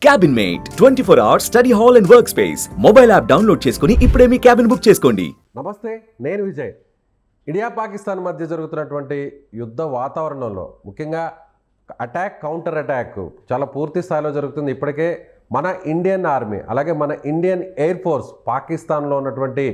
Cabin mate 24 hours study hall and work space mobile app download చేసుకుని ఇప్పుడే మీ cabin book చేసుకోండి. నమస్తే, నేను విజయ్. ఇండియా పాకిస్తాన్ మధ్య జరుగుతున్నటువంటి యుద్ధ వాతావరణంలో ముఖ్యంగా అటాక్ కౌంటర్ అటాక్ చాలా పూర్తి స్థాయిలో జరుగుతుంది. ఇప్పటికే మన ఇండియన్ ఆర్మీ అలాగే మన ఇండియన్ ఎయిర్ ఫోర్స్ పాకిస్తాన్లో ఉన్నటువంటి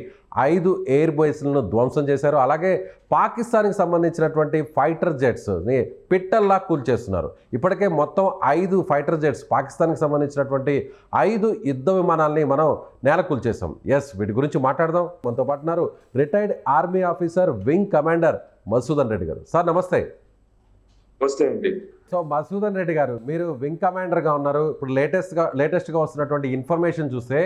5 ఎయిర్ బేస్లను ధ్వంసం చేశారు. అలాగే పాకిస్తాన్కి సంబంధించినటువంటి ఫైటర్ జెట్స్ని పిట్టల్లా కూల్చేస్తున్నారు. ఇప్పటికే మొత్తం 5 ఫైటర్ జెట్స్ పాకిస్తాన్కి సంబంధించినటువంటి 5 యుద్ధ విమానాలని మనం నేల కూల్చేసాం. వీటి గురించి మాట్లాడదాం. మనతో పాటున్నారు retired army officer wing commander Madhusudan Reddy గారు. సార్ నమస్తే. నమస్తే అండి. సో మధుసూదన్ రెడ్డి గారు, మీరు వింగ్ కమాండర్గా ఉన్నారు. ఇప్పుడు లేటెస్ట్గా వస్తున్నటువంటి ఇన్ఫర్మేషన్ చూస్తే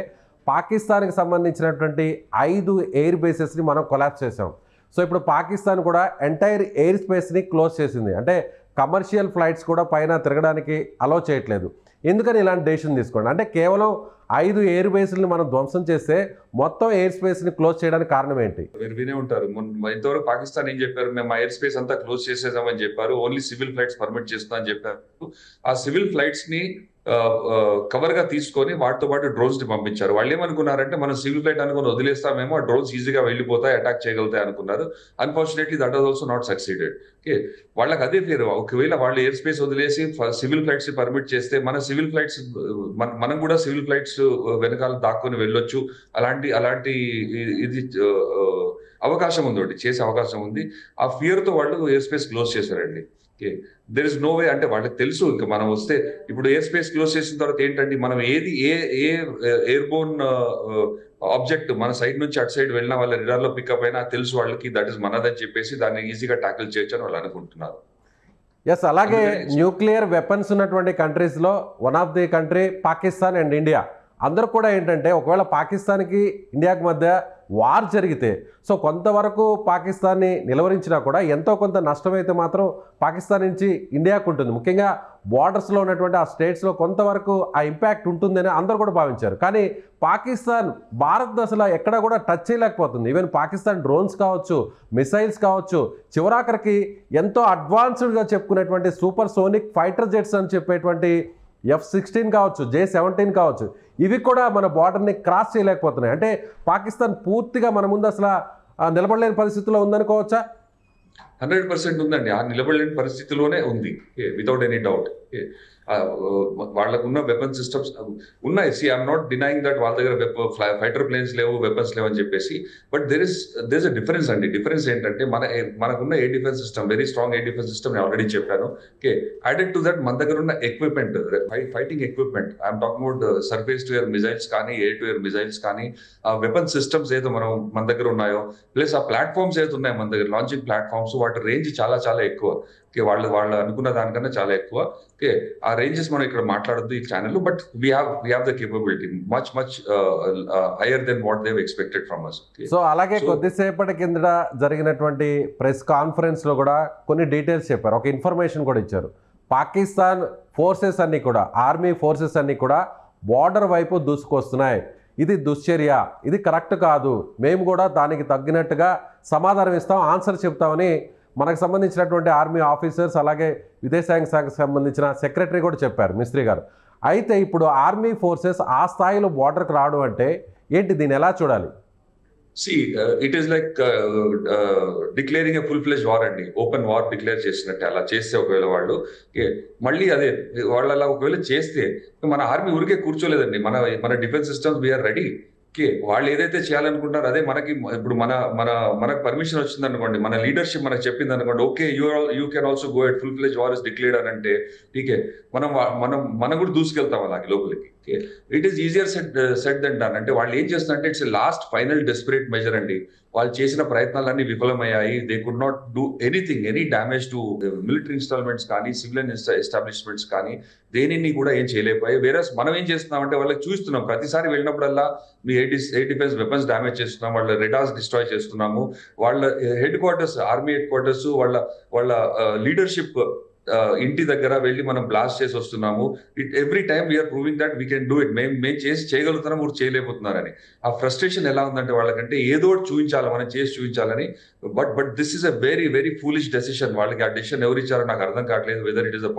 పాకిస్తాన్కి సంబంధించినటువంటి 5 ఎయిర్ బేసెస్ని మనం కొలాప్స్ చేసాం. సో ఇప్పుడు పాకిస్తాన్ కూడా ఎంటైర్ ఎయిర్ స్పేస్ని క్లోజ్ చేసింది. అంటే కమర్షియల్ ఫ్లైట్స్ కూడా పైన తిరగడానికి అలౌ చేయట్లేదు. ఎందుకని ఇలాంటి డెసిషన్ తీసుకోండి? అంటే కేవలం 5 ఎయిర్ బేస్ని మనం ధ్వంసం చేస్తే మొత్తం ఎయిర్ స్పేస్ని క్లోజ్ చేయడానికి కారణం ఏంటి? మీరు వినే ఉంటారు, ఇంతవరకు పాకిస్తాన్ ఏం చెప్పారు, మేము మా ఎయిర్ స్పేస్ అంతా క్లోజ్ చేసేద్దామని చెప్పారు. ఓన్లీ సివిల్ ఫ్లైట్స్ పర్మిట్ చేస్తామని చెప్పారు. ఆ సివిల్ ఫ్లైట్స్ ని కవర్ గా తీసుకొని వాటితో పాటు డ్రోన్స్ ని పంపించారు. వాళ్ళు ఏమనుకున్నారంటే మనం సివిల్ ఫ్లైట్ అనుకుని వదిలేస్తామేమో, ఆ డ్రోన్స్ ఈజీగా వెళ్ళిపోతాయి, అటాక్ చేయగలుగుతాయి అనుకున్నారు. Unfortunately that was also not succeeded. Okay, వాళ్ళకి అదే పేరు. ఒకవేళ వాళ్ళు ఎయిర్ స్పేస్ వదిలేసి సివిల్ ఫ్లైట్స్ ని పర్మిట్ చేస్తే మన సివిల్ ఫ్లైట్స్ మనం కూడా సివిల్ ఫ్లైట్స్ వెనకాల దాక్కుని వెళ్ళొచ్చు. అలాంటి ఇది అవకాశం ఉంది, ఒకటి చేసే అవకాశం ఉంది. ఆ ఫియర్ తో వాళ్ళు ఎయిర్ స్పేస్ క్లోజ్ చేశారండి. దెర్ ఇస్ నో వే, అంటే వాళ్ళకి తెలుసు ఇంకా మనం వస్తే ఇప్పుడు ఎయిర్ స్పేస్ క్లోజ్ చేసిన తర్వాత ఏంటంటే మనం ఏ ఎయిర్ బోర్న్ ఆబ్జెక్ట్ మన సైడ్ నుంచి అటు సైడ్ వెళ్ళిన వాళ్ళ రిడార్ లో పికప్ అయినా తెలుసు వాళ్ళకి, దట్ ఇస్ మనదని చెప్పేసి దాన్ని ఈజీగా టాకిల్ చేయొచ్చు అని వాళ్ళు అనుకుంటున్నారు. అలాగే న్యూక్లియర్ వెపన్స్ ఉన్నటువంటి కంట్రీస్లో one of the country Pakistan and India. అందరూ కూడా ఏంటంటే ఒకవేళ పాకిస్తాన్కి ఇండియాకి మధ్య వార్ జరిగితే సో కొంతవరకు పాకిస్తాన్ని నిలవరించినా కూడా ఎంతో కొంత నష్టమైతే మాత్రం పాకిస్తాన్ నుంచి ఇండియాకు ఉంటుంది. ముఖ్యంగా బార్డర్స్లో ఉన్నటువంటి ఆ స్టేట్స్లో కొంతవరకు ఆ ఇంపాక్ట్ ఉంటుందని అందరూ కూడా భావించారు. కానీ పాకిస్తాన్ భారత్ అసలు ఎక్కడ కూడా టచ్ చేయలేకపోతుంది. ఈవెన్ పాకిస్తాన్ డ్రోన్స్ కావచ్చు, మిసైల్స్ కావచ్చు, చివరాఖరికి ఎంతో అడ్వాన్స్డ్గా చెప్పుకునేటువంటి సూపర్ సోనిక్ ఫైటర్ జెట్స్ అని చెప్పేటువంటి F-16 కావచ్చు, J-17 కావచ్చు, ఇవి కూడా మన బార్డర్ని క్రాస్ చేయలేకపోతున్నాయి. అంటే పాకిస్తాన్ పూర్తిగా మన ముందు అసలు నిలబడలేని పరిస్థితిలో ఉందనుకోవచ్చా? 100% ఉందండి. ఆ నిలబడలేని పరిస్థితిలోనే ఉంది, వితౌట్ ఎనీ డౌట్. వాళ్ళకు ఉన్న వెపన్ సిస్టమ్స్ ఉన్నాయి. ఐఎమ్ నాట్ డినైయింగ్ దట్ వాళ్ళ దగ్గర ఫైటర్ ప్లేన్స్ లేవు, వెపన్స్ లేవు అని చెప్పేసి. But there is a difference అండి. డిఫరెన్స్ ఏంటంటే మనకున్న air defence system, very strong air defence system నేను ఆల్రెడీ చెప్పాను. యాడెడ్ టు దట్ మన దగ్గర ఉన్న equipment, fighting equipment, I'm talking about surface to air missiles కానీ, ఎయిర్ టు ఎయిర్ మిజైల్స్ కానీ, ఆ వెపన్ సిస్టమ్స్ ఏదో మన దగ్గర ఉన్నాయో, ప్లస్ ఆ ప్లాట్ఫామ్స్ ఏదో ఉన్నాయి మన దగ్గర, లాంచింగ్ ప్లాట్ఫామ్స్, వాటి రేంజ్ చాలా చాలా ఎక్కువ. వాళ్ళు అనుకున్న దానికన్నా చాలా ఎక్కువ. ఆ రేంజెస్ మనం ఇక్కడ మాట్లాడద్దు ఈ channel, but we have the capability much higher than what they expected from us. So అలాగే కొద్దిసేపటి కిందట జరిగినటువంటి ప్రెస్ కాన్ఫరెన్స్ లో కూడా కొన్ని డీటెయిల్స్ చెప్పారు, ఒక ఇన్ఫర్మేషన్ కూడా ఇచ్చారు. పాకిస్తాన్ ఫోర్సెస్ అన్ని కూడా, ఆర్మీ ఫోర్సెస్ అన్ని కూడా బార్డర్ వైపు దూసుకొస్తున్నాయి, ఇది దుశ్చర్య, ఇది కరెక్ట్ కాదు, మేము కూడా దానికి తగ్గినట్టుగా సమాధానం ఇస్తాం, ఆన్సర్ చెప్తామని మనకు సంబంధించినటువంటి ఆర్మీ ఆఫీసర్స్ అలాగే విదేశాంగ శాఖకు సంబంధించిన సెక్రటరీ కూడా చెప్పారు, మిస్త్రీ గారు. అయితే ఇప్పుడు ఆర్మీ ఫోర్సెస్ ఆ స్థాయిలో బార్డర్కి రావడం అంటే ఏంటి, దీన్ని ఎలా చూడాలి? It is like declaring a full fledge war అండి. ఓపెన్ వార్ డిక్లేర్ చేసినట్టే. అలా చేస్తే ఒకవేళ వాళ్ళు మళ్ళీ అదే వాళ్ళు అలా ఒకవేళ చేస్తే మన ఆర్మీ ఊరికే కూర్చోలేదండి. మన డిఫెన్స్ సిస్టమ్స్ వీఆర్ రెడీ. వాళ్ళు ఏదైతే చేయాలనుకుంటారో అదే మనకి ఇప్పుడు మనకు పర్మిషన్ వచ్చింది అనుకోండి, మన లీడర్షిప్ మనకు చెప్పింది అనుకోండి, okay you can also go at full fledge war is declared అని అంటే మనం కూడా దూసుకెళ్తాం అలాగే లోపలికి. It is easier said than done. అంటే వాళ్ళు ఏం చేస్తున్నారంటే it's last final desperate measure అండి. వాళ్ళు చేసిన ప్రయత్నాలన్నీ విఫలమయ్యాయి. They could not do anything, any damage to military installments కానీ, సివిలియన్ ఎస్టాబ్లిష్మెంట్స్ కానీ, దేనిని కూడా ఏం చేయలేకపోయాయి. వేరే మనం ఏం చేస్తున్నామంటే వాళ్ళకి చూస్తున్నాం, ప్రతిసారి వెళ్ళినప్పుడల్లా మీ ఎయిర్ డిఫెన్స్ వెపన్స్ డ్యామేజ్ చేస్తున్నాం, వాళ్ళ రెడార్స్ డిస్ట్రాయ్ చేస్తున్నాము, వాళ్ళ headquarters, army headquarters, వాళ్ళ లీడర్షిప్ ఇంటి దగ్గర వెళ్ళి మనం బ్లాస్ట్ చేసి వస్తున్నాము. Every time we're proving that we can do it. మేము చేసి చేయగలుగుతున్నాం, మీరు చేయలేకపోతున్నారని. ఆ ఫ్రస్ట్రేషన్ ఎలా ఉందంటే వాళ్ళకంటే ఏదో చూపించాలి, మనం చేసి చూపించాలని. But this is a very very foolish decision. వాళ్ళకి ఆ డెసిషన్ ఎవరు ఇచ్చారో నాకు అర్థం కావట్లేదు. Whether it is the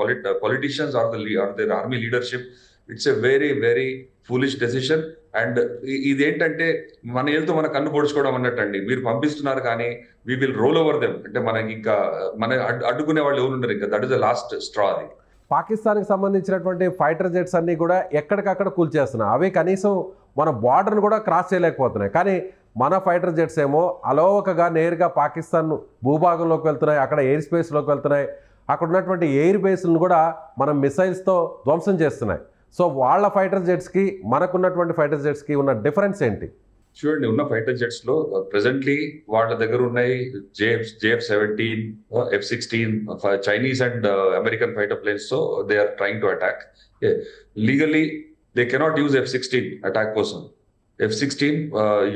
politicians or their army leadership. It's a very very foolish decision. And ఇదేంటంటే మన ఏళ్ళతో మన కన్ను పొడుచుకోవడం అన్నట్టండి. మీరు పంపిస్తున్నారు కానీ we will role over them, అంటే మనకి ఇంకా మన అడ్డుకునే వాళ్ళు ఎవరు ఉండరు, ఇంకా that is the last straw. అది పాకిస్తాన్కి సంబంధించినటువంటి ఫైటర్ జెట్స్ అన్నీ కూడా ఎక్కడికక్కడ కూల్చేస్తున్నాయి. అవి కనీసం మన బార్డర్ను కూడా క్రాస్ చేయలేకపోతున్నాయి. కానీ మన ఫైటర్ జెట్స్ ఏమో అలోవకగా నేరుగా పాకిస్తాన్ భూభాగంలోకి వెళ్తున్నాయి, అక్కడ ఎయిర్ స్పేస్లోకి వెళ్తున్నాయి. అక్కడ ఉన్నటువంటి ఎయిర్ బేస్లను కూడా మనం మిసైల్స్తో ధ్వంసం చేస్తున్నాయి. సో వాళ్ళ ఫైటర్ జెట్స్కి మనకున్నటువంటి ఫైటర్ జెట్స్కి ఉన్న డిఫరెన్స్ ఏంటి? చూడండి, ఉన్న ఫైటర్ జెట్స్ లో ప్రెసెంట్లీ వాళ్ళ దగ్గర ఉన్నాయి JF-17, F-16, Chinese and American fighter planes. So they are trying to attack. Legally they cannot use F-16 attack కోసం. F-16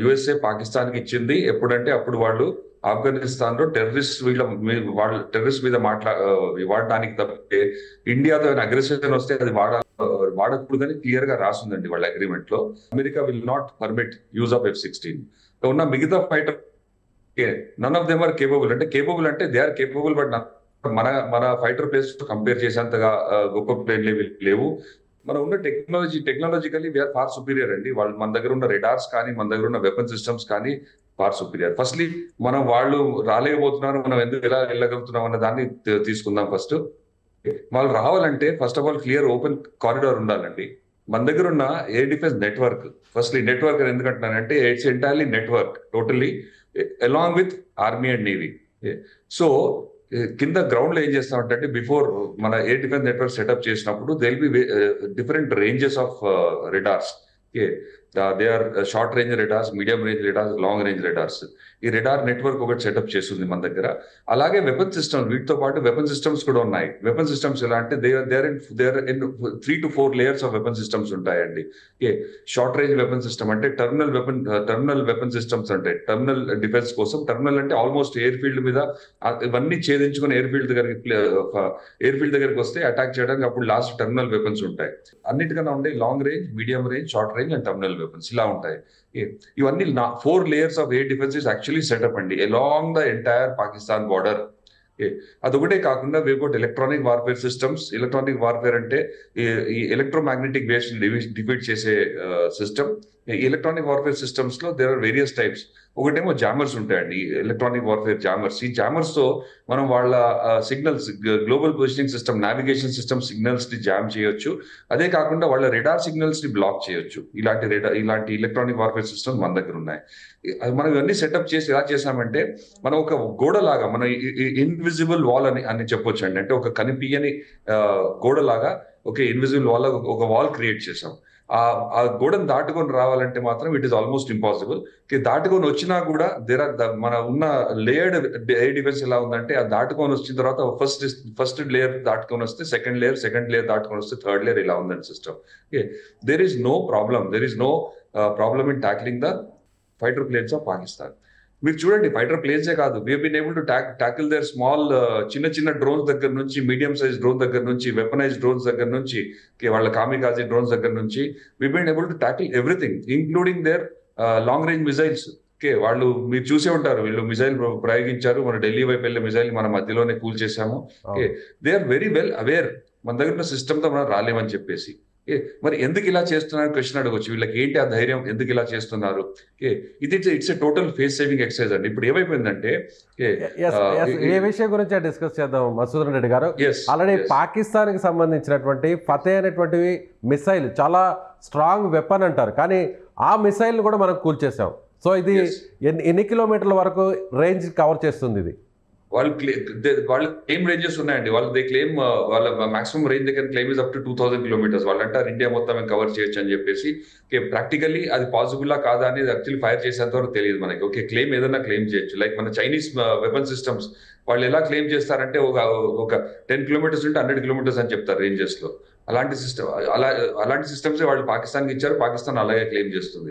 USA పాకిస్తాన్ కి ఇచ్చింది ఎప్పుడంటే అప్పుడు వాళ్ళు ఆఫ్ఘనిస్తాన్ లో టెర్రరిస్ట్ మీద వాడడానికి తప్పితే ఇండియాతో అగ్రెషన్ వస్తే అది వాడకూడదని క్లియర్ గా రాసిందండి వాళ్ళ అగ్రిమెంట్ లో. America will not permit use of F-16. ఉన్న మిగతా fighter none of them are capable. అంటే కేపబుల్ అంటే దే ఆర్ కేపబుల్, బట్ మన ఫైటర్ ప్లేస్ కంపేర్ చేసేంతగా గొప్ప ప్లేన్లు లేవు. మనం ఉన్న టెక్నాలజికలీ వీఆర్ ఫార్ సుపీరియర్ అండి. వాళ్ళు మన దగ్గర ఉన్న రెడార్స్ కానీ మన దగ్గర ఉన్న వెపన్ సిస్టమ్స్ కానీ ఫార్ సుపీరియర్. ఫస్ట్లీ మనం వాళ్ళు రాలేకపోతున్నారు, మనం ఎందుకు ఎలా వెళ్ళగలుగుతున్నాం అన్న దాన్ని తీసుకుందాం. ఫస్ట్ వాళ్ళు రావాలంటే first of all clear open corridor ఉండాలండి. మన దగ్గర ఉన్న air defence network, firstly network ఎందుకంటున్నానంటే it's entirely network totally along with army and navy. So కింద గ్రౌండ్ లో ఏం చేస్తామంటే బిఫోర్ మన ఎయిర్ డిఫెన్స్ నెట్వర్క్ సెటప్ చేసినప్పుడు they will be different ranges of radars. They are short range radars, medium range radars, long range radars. ఈ radar network ఒకటి setup చేస్తుంది మన దగ్గర. అలాగే వెపన్ సిస్టమ్స్, వీటితో పాటు వెపన్ సిస్టమ్స్ కూడా ఉన్నాయి. వెపన్ సిస్టమ్స్ ఎలా అంటే there in 3 to 4 layers of weapon systems ఉంటాయండి. షార్ట్ రేంజ్ వెపన్ సిస్టమ్ అంటే టర్మినల్ వెపన్ సిస్టమ్స్ అంటే టర్మినల్ డిఫెన్స్ కోసం. టర్మినల్ అంటే ఆల్మోస్ట్ ఎయిర్ ఫీల్డ్ మీద ఇవన్నీ ఛేదించుకుని ఎయిర్ ఫీల్డ్ దగ్గరికి వస్తే అటాక్ చేయడానికి అప్పుడు లాస్ట్ టర్మినల్ వెపన్స్ ఉంటాయి. అన్నిటికన్నా ఉండే long range, medium range, short range and terminal weapons ఇలా ఉంటాయి. ఇవన్నీ 4 layers of air defence is actually setup అండి along the entire Pakistan border. అదొకటే కాకుండా we got electronic warfare systems. Electronic warfare అంటే ఈ ఎలక్ట్రోమాగ్నెటిక్ వేవ్స్ డిఫీట్ చేసే సిస్టమ్. ఈ ఎలక్ట్రానిక్ వార్ఫేర్ సిస్టమ్స్ లో దేర్ ఆర్ వేరియస్ టైప్స్. ఒకటేమో జామర్స్ ఉంటాయండి, ఎలక్ట్రానిక్ వార్ఫేర్ జామర్స్. ఈ జామర్స్ తో మనం వాళ్ళ signals, global positioning system, navigation system signals ని జామ్ చేయొచ్చు. అదే కాకుండా వాళ్ళ రెడార్ సిగ్నల్స్ ని బ్లాక్ చేయొచ్చు. ఇలాంటి ఎలక్ట్రానిక్ వార్ఫేర్ సిస్టమ్స్ మన దగ్గర ఉన్నాయి. మనం ఇవన్నీ సెటప్ చేసి ఎలా చేసామంటే మనం ఒక గోడలాగా, మన ఇన్విజిబుల్ వాల్ అని చెప్పొచ్చు అండి. అంటే ఒక కనిపించని గోడలాగా ఒక ఇన్విజిబుల్ వాల్, ఒక వాల్ క్రియేట్ చేసాం. ఆ గోడను దాటుకొని రావాలంటే మాత్రం ఇట్ ఈస్ ఆల్మోస్ట్ ఇంపాసిబుల్. దాటుకొని వచ్చినా కూడా మన ఉన్న లేయర్డ్ ఎయిర్ డిఫెన్స్ ఎలా ఉందంటే ఆ దాటుకొని వచ్చిన తర్వాత ఫస్ట్ లేయర్ దాటుకొని వస్తే సెకండ్ లేయర్ దాటుకొని వస్తే థర్డ్ లేయర్ ఇలా ఉందండి system. There is no problem in tackling the fighter planes of Pakistan. మీరు చూడండి, ఫైటర్ ప్లేన్సే కాదు, we been able to tackle their small చిన్న డ్రోన్స్ దగ్గర నుంచి, మీడియం సైజ్ డ్రోన్ దగ్గర నుంచి, వెపనైజ్ డ్రోన్స్ దగ్గర నుంచి, వాళ్ళ కామికాజీ డ్రోన్స్ దగ్గర నుంచి we been able to tackle everything including their long range missiles. వాళ్ళు మీరు చూసే ఉంటారు, వీళ్ళు మిసైల్ ప్రయోగించారు, మన ఢిల్లీ వైపు వెళ్ళే మిసైల్ మన మధ్యలోనే కూల్ చేశాము. They are very well aware మన దగ్గర ఉన్న సిస్టమ్ తో మనం రాలేమని చెప్పేసి. మరి ఎందుకు ఇలా చేస్తున్నారు క్వశ్చన్ అడగొచ్చు. వీళ్ళకి ఏంటి ఆ ధైర్యం, ఎందుకు ఇలా చేస్తున్నారు? It's a total face saving exercise అండి. ఇప్పుడు ఏమైపోయిందంటే ఏ విషయం గురించి డిస్కస్ చేద్దాం మసూదన్ రెడ్డి గారు. ఆల్రెడీ పాకిస్తాన్ కి సంబంధించినటువంటి ఫతే అనేటువంటి మిసైల్ చాలా స్ట్రాంగ్ వెపన్ అంటారు, కానీ ఆ మిసైల్ కూడా మనం కూల్చేసాం. సో ఇది ఎన్ని కిలోమీటర్ల వరకు రేంజ్ కవర్ చేస్తుంది? ఇది వాళ్ళ క్లెయిమ్ రేంజెస్ ఉన్నాయండి. దే క్లెయిమ్ వాళ్ళ మాక్సిమం రేంజ్ దగ్గర claim is up to 2000 kilometers. వాళ్ళు అంటారు ఇండియా మొత్తం కవర్ చేయొచ్చు అని చెప్పేసి. ప్రాక్టికల్లీ అది పాసిబుల్ కాదా అనేది యాక్చువల్లీ ఫైర్ చేసేంత వరకు తెలియదు మనకి. క్లెయిమ్ ఏదైనా క్లెయిమ్ చేయొచ్చు. లైక్ మన చైనీస్ వెపన్ సిస్టమ్స్ వాళ్ళు ఎలా క్లెయిమ్ చేస్తారంటే ఒక 10 kilometers నుండి 100 kilometers అని చెప్తారు రేంజెస్ లో. అలాంటి సిస్టమ్స్ వాళ్ళు పాకిస్తాన్కి ఇచ్చారు, పాకిస్తాన్ అలాగే క్లెయిమ్ చేస్తుంది.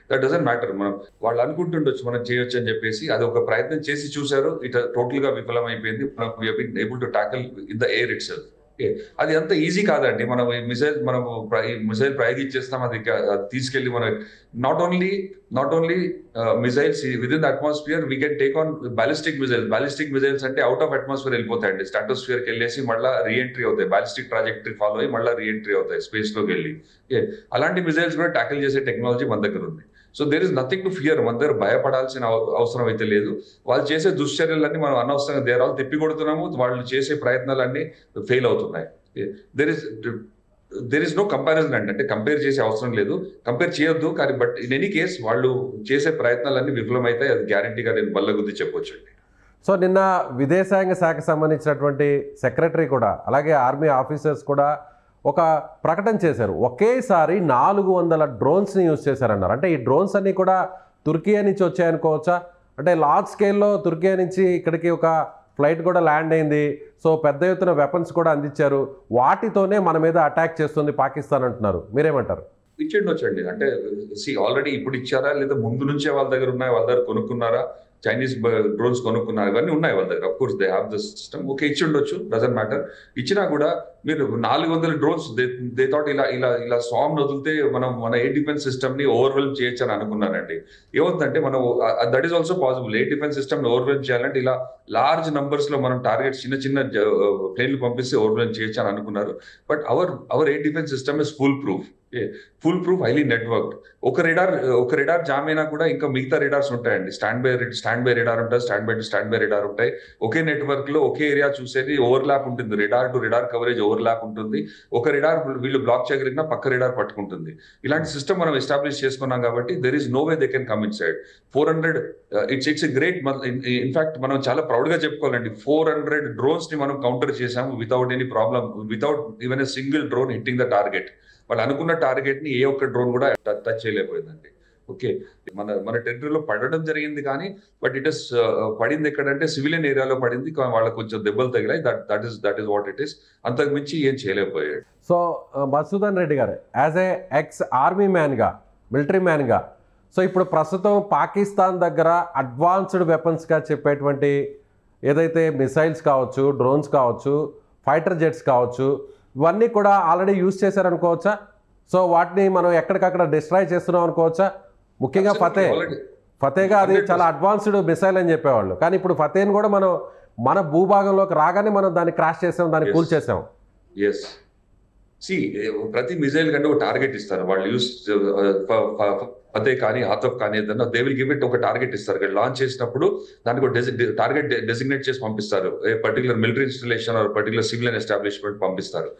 That doesn't matter. మనం వాళ్ళు అనుకుంటుండొచ్చు మనం చేయొచ్చు అని చెప్పేసి, అది ఒక ప్రయత్నం చేసి చూశారు, ఇట్ టోటల్ గా విఫలం అయిపోయింది. మనం able to tackle in the air it self. అది అంత ఈజీ కాదండి. మనం ఈ మిసైల్ ప్రయోగించేస్తాం, అది తీసుకెళ్లి మనం not only missiles with in the atmosphere we can take on ballistic missiles అంటే అవుట్ ఆఫ్ అట్మాస్ఫియర్ వెళ్ళిపోతాయండి, స్ట్రాటోస్ఫియర్ కి వెళ్ళేసి మళ్ళీ రీఎంట్రీ అవుతాయి, బ్యాలిస్టిక్ ట్రాజెక్టరీ ఫాలో అయ్యి మళ్ళీ రీఎంట్రీ అవుతాయి స్పేస్ లోకి వెళ్ళి. అలాంటి మిసైల్స్ కూడా ట్యాకిల్ చేసే టెక్నాలజీ మన దగ్గర ఉంది. So there is nothing to fear. మన దగ్గర భయపడాల్సిన అవసరం అయితే లేదు. వాళ్ళు చేసే దుశ్చర్యలన్నీ మనం అనవసరంగా దేరాలు తిప్పి కొడుతున్నాము, వాళ్ళు చేసే ప్రయత్నాలన్నీ ఫెయిల్ అవుతున్నాయి. దెర్ ఇస్ నో కంపారిజన్ అండి, అంటే కంపేర్ చేసే అవసరం లేదు, కంపేర్ చేయొద్దు. కానీ బట్ ఇన్ ఎనీ కేస్ వాళ్ళు చేసే ప్రయత్నాలన్నీ విఫలమైతాయి, అది గ్యారంటీగా నేను బల్లగుద్ది చెప్పొచ్చు అండి. సో నిన్న విదేశాంగ శాఖకు సంబంధించినటువంటి సెక్రటరీ కూడా అలాగే ఆర్మీ ఆఫీసర్స్ కూడా ఒక ప్రకటన చేశారు. ఒకేసారి 400 డ్రోన్స్ని యూజ్ చేశారన్నారు. అంటే ఈ డ్రోన్స్ అన్నీ కూడా తుర్కియా నుంచి వచ్చాయనుకోవచ్చా? అంటే లార్జ్ స్కేల్లో తుర్కియా నుంచి ఇక్కడికి ఒక ఫ్లైట్ కూడా ల్యాండ్ అయింది. సో పెద్ద ఎత్తున వెపన్స్ కూడా అందించారు, వాటితోనే మన మీద అటాక్ చేస్తుంది పాకిస్తాన్ అంటున్నారు. మీరేమంటారు? ఇచ్చేయండి. అంటే ఆల్రెడీ ఇప్పుడు ఇచ్చారా లేదా ముందు నుంచే వాళ్ళ దగ్గర ఉన్నాయి, వాళ్ళ దగ్గర కొనుక్కున్నారా, చైనీస్ డ్రోన్స్ కొనుక్కున్నారు, ఇవన్నీ ఉన్నాయి వాళ్ళ దగ్గర. Of course they have the system. Okay, ఇచ్చి ఉండొచ్చు, డజంట్ మ్యాటర్. ఇచ్చినా కూడా మీరు 400 డ్రోన్స్ దే థాట్ ఇలా స్వామ్ వదిలితే మన ఎయిర్ డిఫెన్స్ సిస్టమ్ ని ఓవర్వెల్మ్ చేయొచ్చు అని అనుకున్నారండి. ఏమవుతుందంటే మనం that is also possible. Air defence system ని ఓవర్వెల్మ్ చేయాలంటే ఇలా లార్జ్ నంబర్స్ లో మనం టార్గెట్స్ చిన్న ప్లేన్లు పంపిస్తే ఓవర్వెల్మ్ చేయొచ్చు అని అనుకున్నారు. But our air defence system is full proof highly network. ఒక రిడార్ జామ్ అయినా కూడా ఇంకా మిగతా రిడార్స్ ఉంటాయండి. స్టాండ్ బై రిడార్ ఉంటాయి, స్టాండ్ బై రిడార్ ఉంటాయి. ఒకే నెట్వర్క్ లో ఒకే ఏరియా చూసేది ఓవర్లాప్ ఉంటుంది, రిడార్ టు రిడార్ కవరేజ్ ఓవర్లాప్ ఉంటుంది. ఒక రిడార్ వీళ్ళు బ్లాక్ చేయగలిగినా పక్క రిడార్ పట్టుకుంటుంది. ఇలాంటి సిస్టమ్ మనం ఎస్టాబ్లిష్ చేసుకున్నాం కాబట్టి there is no way they can come inside. 400 it's a great. In fact మనం చాలా ప్రౌడ్ గా చెప్పుకోవాలండి, 400 డ్రోన్స్ ని మనం కౌంటర్ చేసాము without any problem, without even a single drone hitting the target. వాళ్ళు అనుకున్న టార్గెట్ ని ఏ ఒక్క డ్రోన్ కూడా టచ్ చేయలేకపోయిందండి. ఓకే, మన టెరిటరీలో పడడం జరిగింది కానీ బట్ ఇట్ ఇస్ పడింది ఎక్కడంటే సివిలియన్ ఏరియాలో పడింది. వాళ్ళకి కొంచెం దెబ్బలు తగిలాయి. That is what it is. అంతకు మించి ఏం చేయలేకపోయాడు. సో మధుసూదన్ రెడ్డి గారు యాజ్ ఏ ఎక్స్ ఆర్మీ మ్యాన్గా, మిలిటరీ మ్యాన్గా, సో ఇప్పుడు ప్రస్తుతం పాకిస్తాన్ దగ్గర అడ్వాన్స్డ్ వెపన్స్గా చెప్పేటువంటి ఏదైతే మిసైల్స్ కావచ్చు, డ్రోన్స్ కావచ్చు, ఫైటర్ జెట్స్ కావచ్చు, ఇవన్నీ కూడా ఆల్రెడీ యూజ్ చేశారనుకోవచ్చా? సో వాటిని మనం ఎక్కడికక్కడ డిస్ట్రాయ్ చేస్తున్నాం అనుకోవచ్చా? ముఖ్యంగా ఫతేగా అది చాలా అడ్వాన్స్డ్ మిసైల్ అని చెప్పేవాళ్ళు, కానీ ఇప్పుడు ఫతేని కూడా మనం మన భూభాగంలోకి రాగానే మనం దాన్ని క్రాష్ చేసాం, దాన్ని కూల్ చేసాం. ప్రతి మిసైల్ కంటే ఒక టార్గెట్ ఇస్తారు వాళ్ళు. యూస్ ఫతే కానీ ఆతఫ్ కానీ ఏదన్నా దే విల్ గివ్ ఇట్ ఒక టార్గెట్ ఇస్తారు. లాంచ్ చేసినప్పుడు దానికి ఒక టార్గెట్ డెసిగ్నేట్ చేసి పంపిస్తారు. Particular military installation or particular civilian establishment పంపిస్తారు.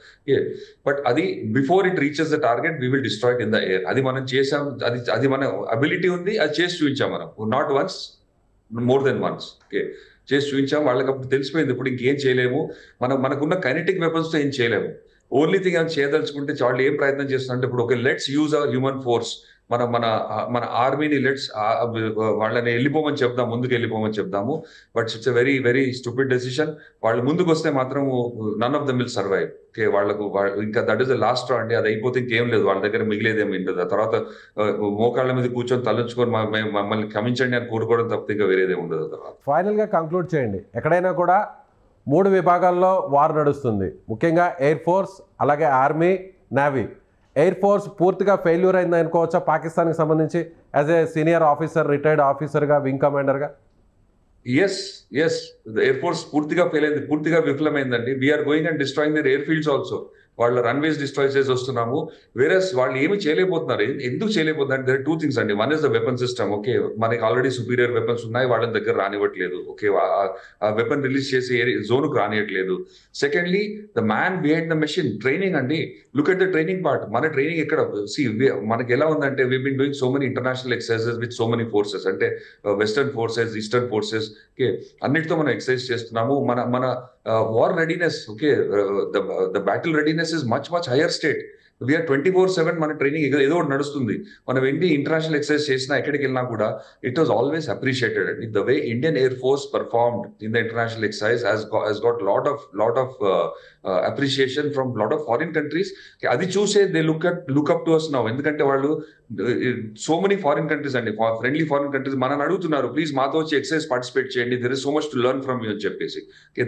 బట్ అది before it reaches the target we will destroy in the air. అది మనం చేసాం, అది మన అబిలిటీ ఉంది, అది చేసి చూపించాం మనం. Not once, more than once. చేసి చూపించాం. వాళ్ళకి అప్పుడు తెలిసిపోయింది ఇప్పుడు ఇంకేం చేయలేము, మనకున్న కైనెటిక్ వెపన్స్ తో ఏం చేయలేము. ఓన్లీ థింగ్ అని చేయదలుచుకుంటే వాళ్ళు ఏం ప్రయత్నం చేస్తున్నారంటే ఇప్పుడు ఒక let's use our human force, మన ఆర్మీని లెట్స్ వాళ్ళని వెళ్ళిపోమని చెప్దాం, ముందుకు వెళ్ళిపోమని చెప్దాము. But it's a very very stupid decision. వాళ్ళు ముందుకు వస్తే మాత్రం none of them will survive. Okay, వాళ్ళకు ఇంకా దట్ ఈస్ ద లాస్ట్ రా అండి. అది అయిపోతే ఇంకేం లేదు, వాళ్ళ దగ్గర మిగిలేదేమి ఉండదు. ఆ తర్వాత మోకాళ్ళ మీద కూర్చొని తలంచుకొని మమ్మల్ని క్షమించండి అని కోరుకోవడం తప్పితే ఇంకా వేరేదే ఉండదు. తర్వాత ఫైనల్ గా కంక్లూడ్ చేయండి. ఎక్కడైనా కూడా 3 విభాగాల్లో వార్ నడుస్తుంది, ముఖ్యంగా ఎయిర్ ఫోర్స్, అలాగే ఆర్మీ, నేవీ. ఎయిర్ ఫోర్స్ పూర్తిగా ఫెయిల్యూర్ అయింది అనుకోవచ్చా పాకిస్తాన్కి సంబంధించి as a senior officer, retired ఆఫీసర్గా, వింగ్ కమాండర్గా? ఎస్ ఎయిర్ ఫోర్స్ పూర్తిగా ఫెయిల్ అయింది, పూర్తిగా విఫలమైందండి. We're going and destroying their air fields also. వాళ్ళ రన్వేస్ డిస్ట్రాయ్ చేసి వస్తున్నాము. వేరే వాళ్ళు ఏమి చేయలేకపోతున్నారు. ఎందుకు చేయలేకపోతున్నారు? దర్ 2 థింగ్స్ అండి. One is the weapon system. Okay, మనకి ఆల్రెడీ సుపీరియర్ వెపన్స్ ఉన్నాయి, వాళ్ళ దగ్గర రానివ్వట్లేదు. ఓకే, ఆ వెపన్ రిలీజ్ చేసి జోన్కు రానియట్లేదు. Secondly, the man behind the machine, training అండి. Look at the training part. మన ట్రైనింగ్ ఎక్కడ మనకి ఎలా ఉందంటే we been doing so many international exercises with so many forces, అంటే western forces, eastern forces, okay, అన్నిటితో మనం ఎక్సర్సైజ్ చేస్తున్నాము. మన war readiness, okay, the battle readiness is much higher state. We're 24/7 మన ట్రైనింగ్ ఏదో ఒకటి నడుస్తుంది. మనం ఎన్ని ఇంటర్నేషనల్ ఎక్సర్సైజ్ చేసినా ఎక్కడికి వెళ్ళినా కూడా ఇట్ వాస్ ఆల్వేస్ అప్రిషియేటెడ్ అండి. The way Indian air force performed in the international exercise has got lot of appreciation from lot of foreign countries. అది చూసే they look up to us now. ఎందుకంటే వాళ్ళు so many foreign countries అండి, friendly foreign countries మనని అడుగుతున్నారు, please మాతో వచ్చి exercise participate చేయండి, there is so much to learn from you అని చెప్పేసి.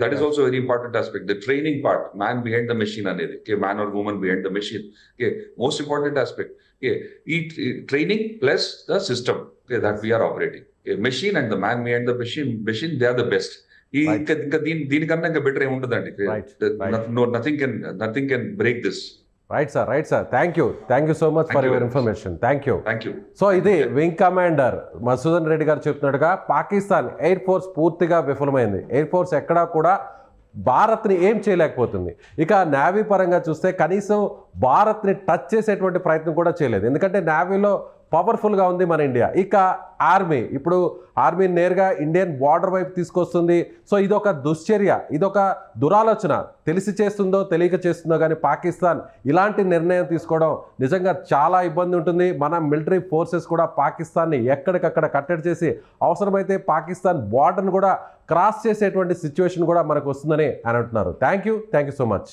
That is also very important aspect, the training part, man behind the machine అనేది, man or women behind the machine, most important aspect. ఈ training plus the system that we're operating, machine and the man behind the machine they are the best. ఇంకా దీనికన్నా ఇంకా better ఏముంటుందండి. Nothing can break this. Right sir, thank you so much for your information. Thank you. So ఇది wing commander Madhusudan Reddy గారు చెప్తున్నట్టుగా Pakistan air force పూర్తిగా విఫలమైంది. Air force ఎక్కడా కూడా భారత్ని ఏం చేయలేకపోతుంది. ఇక నేవీ పరంగా చూస్తే కనీసం భారత్ని టచ్ చేసేటువంటి ప్రయత్నం కూడా చేయలేదు, ఎందుకంటే నేవీలో పవర్ఫుల్గా ఉంది మన ఇండియా. ఇక ఆర్మీ, ఇప్పుడు ఆర్మీ నేరుగా ఇండియన్ బార్డర్ వైపు తీసుకొస్తుంది. సో ఇదొక దుశ్చర్య, ఇదొక దురాలోచన. తెలిసి చేస్తుందో తెలియక చేస్తుందో కానీ పాకిస్తాన్ ఇలాంటి నిర్ణయం తీసుకోవడం నిజంగా చాలా ఇబ్బంది ఉంటుంది. మన మిలిటరీ ఫోర్సెస్ కూడా పాకిస్తాన్ని ఎక్కడికక్కడ కట్టడి చేసి అవసరమైతే పాకిస్తాన్ బార్డర్ను కూడా క్రాస్ చేసేటువంటి సిచ్యువేషన్ కూడా మనకు వస్తుందని అని అంటున్నారు. Thank you so much.